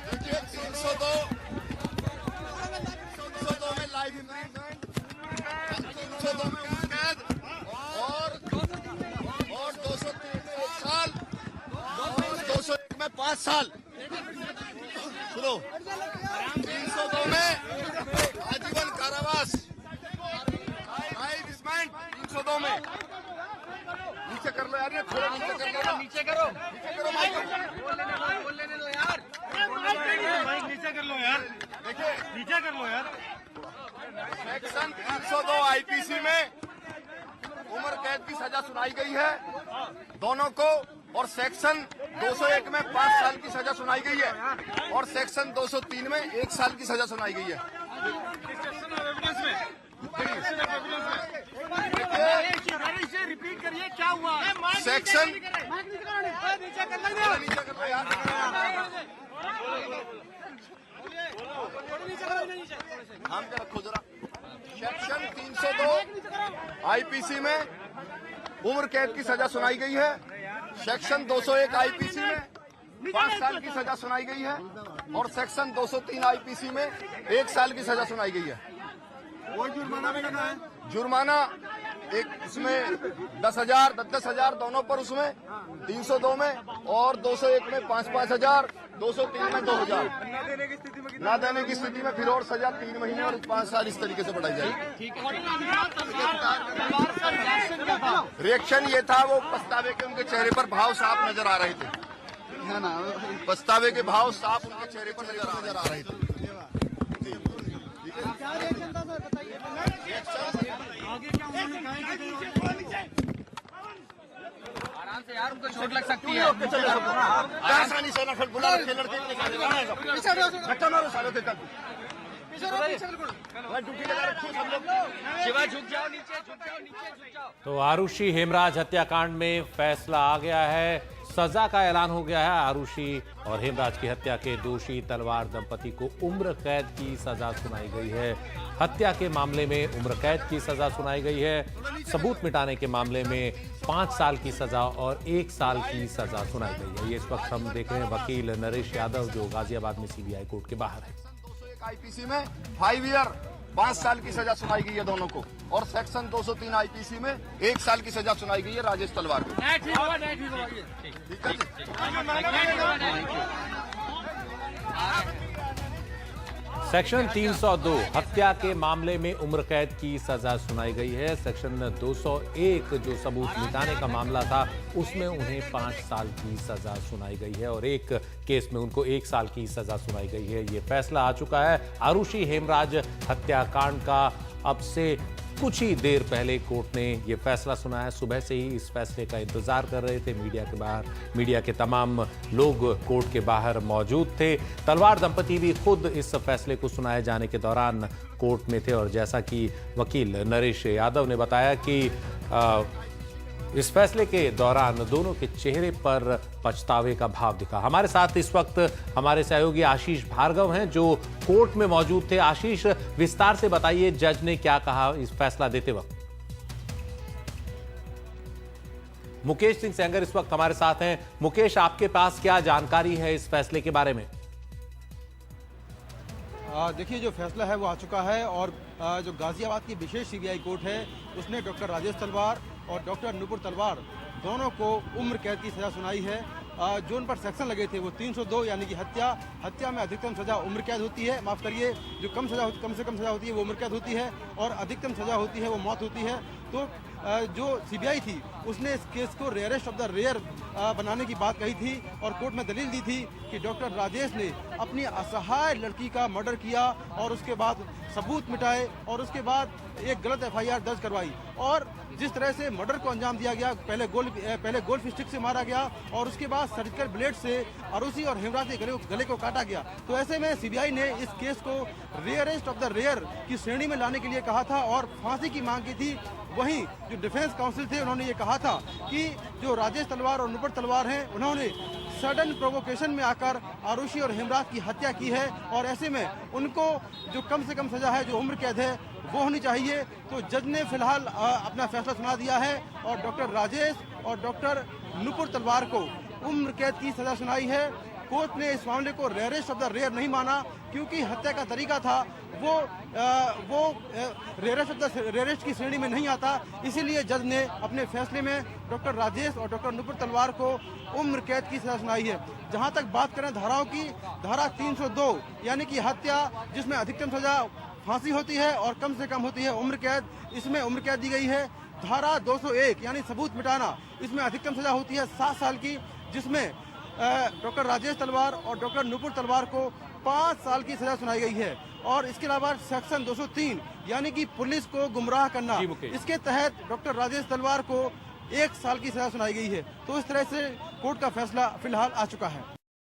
देखिए 302 में life imprisonment, 302 में उम्र कैद और 203 में 1 साल और 201 में 5 साल। सुनो, 302 में आजीवन कारावास, लाइफ इम्प्रिजमेंट 302 में। नीचे कर लो यार, ये थोड़ा नीचे कर लो, नीचे करो माइक, बोल लेने दो यार, माइक नीचे कर लो यार, देखिए नीचे कर लो यार। सेक्शन 302 आईपीसी में उम्र कैद की सजा सुनाई गई है दोनों को, और सेक्शन 201 में 5 साल की सजा सुनाई गई है, और सेक्शन 203 में 1 साल की सजा सुनाई गई है। रिपीट करिए क्या हुआ। सेक्शन नाम क्या रखो जरा। सेक्शन 302 आईपीसी में उम्र कैद की सजा सुनाई गई है, सेक्शन 201 आईपीसी में 5 साल की सजा सुनाई गई है, और सेक्शन 203 आईपीसी में 1 साल की सजा सुनाई गई है। कोई जुर्माना भी लगा है? जुर्माना एक उसमें 10,000 10,000 दोनों पर, उसमें 302 में, और 201 में 5-5 हजार, 203 में 2,000। ना देने की स्थिति में फिर और सजा 3 महीने और 5 साल इस तरीके से बढ़ाई जाएगी। रिएक्शन ये था, वो पछतावे के उनके चेहरे पर भाव साफ नजर आ रहे थे, है ना, पछतावे के भाव साफ उनके चेहरे पर नजर आ रहे थे। आराम से यार, उनको चोट लग सकती है। आसानी से ना बुला लड़के शिवा झुक जाओ नीचे, झुक जाओ नीचे, झुक जाओ। तो आरुषि हेमराज हत्याकांड में फैसला आ गया है, सजा का ऐलान हो गया है। आरुषि और हेमराज की हत्या के दोषी तलवार दंपति को उम्र कैद की सजा सुनाई गई है। हत्या के मामले में उम्र कैद की सजा सुनाई गई है। सबूत मिटाने के मामले में 5 साल की सजा और 1 साल की सजा सुनाई गई है। ये इस वक्त हम देख रहे हैं वकील नरेश यादव, जो गाजियाबाद में सीबीआई कोर्ट के बाहर है। 201 आईपीसी में 5 ईयर 5 साल की सजा सुनाई गई है दोनों को, और सेक्शन 203 आईपीसी में 1 साल की सजा सुनाई गई है राजेश तलवार को। ठीक है जी। सेक्शन 302 हत्या के मामले में उम्र कैद की सजा सुनाई गई है। सेक्शन 201 जो सबूत मिटाने का मामला था, उसमें उन्हें 5 साल की सजा सुनाई गई है, और एक केस में उनको 1 साल की सजा सुनाई गई है। ये फैसला आ चुका है आरुषि हेमराज हत्याकांड का। अब से कुछ ही देर पहले कोर्ट ने यह फैसला सुनाया। सुबह से ही इस फैसले का इंतजार कर रहे थे मीडिया के तमाम लोग कोर्ट के बाहर मौजूद थे। तलवार दंपति भी खुद इस फैसले को सुनाए जाने के दौरान कोर्ट में थे, और जैसा कि वकील नरेश यादव ने बताया कि इस फैसले के दौरान दोनों के चेहरे पर पछतावे का भाव दिखा। हमारे साथ इस वक्त हमारे सहयोगी आशीष भार्गव हैं, जो कोर्ट में मौजूद थे। आशीष, विस्तार से बताइए, जज ने क्या कहा इस फैसला देते वक्त? मुकेश सिंह सेंगर इस वक्त हमारे साथ हैं। मुकेश, आपके पास क्या जानकारी है इस फैसले के बारे में? देखिए, जो फैसला है वो आ चुका है, और जो गाजियाबाद की विशेष सीबीआई कोर्ट है, उसने डॉक्टर राजेश तलवार और डॉक्टर नुपुर तलवार दोनों को उम्र कैद की सजा सुनाई है। जो उन पर सेक्शन लगे थे वो 302 यानी कि हत्या में अधिकतम सजा उम्र कैद होती है, माफ करिए, जो कम से कम सजा होती है वो उम्र कैद होती है, और अधिकतम सजा होती है वो मौत होती है। तो जो सीबीआई थी उसने इस केस को रेयरेस्ट ऑफ द रेयर बनाने की बात कही थी, और कोर्ट में दलील दी थी कि डॉक्टर राजेश ने अपनी असहाय लड़की का मर्डर किया, और उसके बाद सबूत मिटाए, और उसके बाद एक गलत एफआईआर दर्ज करवाई, और जिस तरह से मर्डर को अंजाम दिया गया, पहले गोल्फ स्टिक से मारा गया, और उसके बाद सर्जिकल ब्लेड से आरुषि और हेमराज के गले को काटा गया। तो ऐसे में सीबीआई ने इस केस को रेयरेस्ट ऑफ द रेयर की श्रेणी में लाने के लिए कहा था, और फांसी की मांग की थी। वहीं जो डिफेंस काउंसिल थे, उन्होंने ये कहा था कि जो राजेश तलवार और नुपुर तलवार हैं, उन्होंने सडन प्रोवोकेशन में आकर आरुषि और हेमराज की हत्या की है और ऐसे में उनको जो कम से कम सजा है, जो उम्र कैद है, वो होनी चाहिए। तो जज ने फिलहाल अपना फैसला सुना दिया है और डॉक्टर राजेश और डॉक्टर नुपुर तलवार को उम्र कैद की सजा सुनाई है। कोर्ट ने इस मामले को रेयरेस्ट ऑफ द रेयर नहीं माना क्योंकि हत्या का तरीका था वो रेयरेस्ट की श्रेणी में नहीं आता। इसीलिए जज ने अपने फैसले में डॉक्टर राजेश और डॉक्टर नुपुर तलवार को उम्र कैद की सजा सुनाई है। जहां तक बात करें धाराओं की, धारा 302 यानी कि हत्या जिसमें अधिकतम सजा फांसी होती है और कम से कम होती है उम्र कैद, इसमें उम्र कैद दी गई है। धारा 201 यानी सबूत मिटाना, इसमें अधिकतम सजा होती है 7 साल की, जिसमें डॉक्टर राजेश तलवार और डॉक्टर नुपुर तलवार को 5 साल की सजा सुनाई गई है। और इसके अलावा सेक्शन 203 यानी कि पुलिस को गुमराह करना, इसके तहत डॉक्टर राजेश तलवार को 1 साल की सजा सुनाई गई है। तो इस तरह से कोर्ट का फैसला फिलहाल आ चुका है।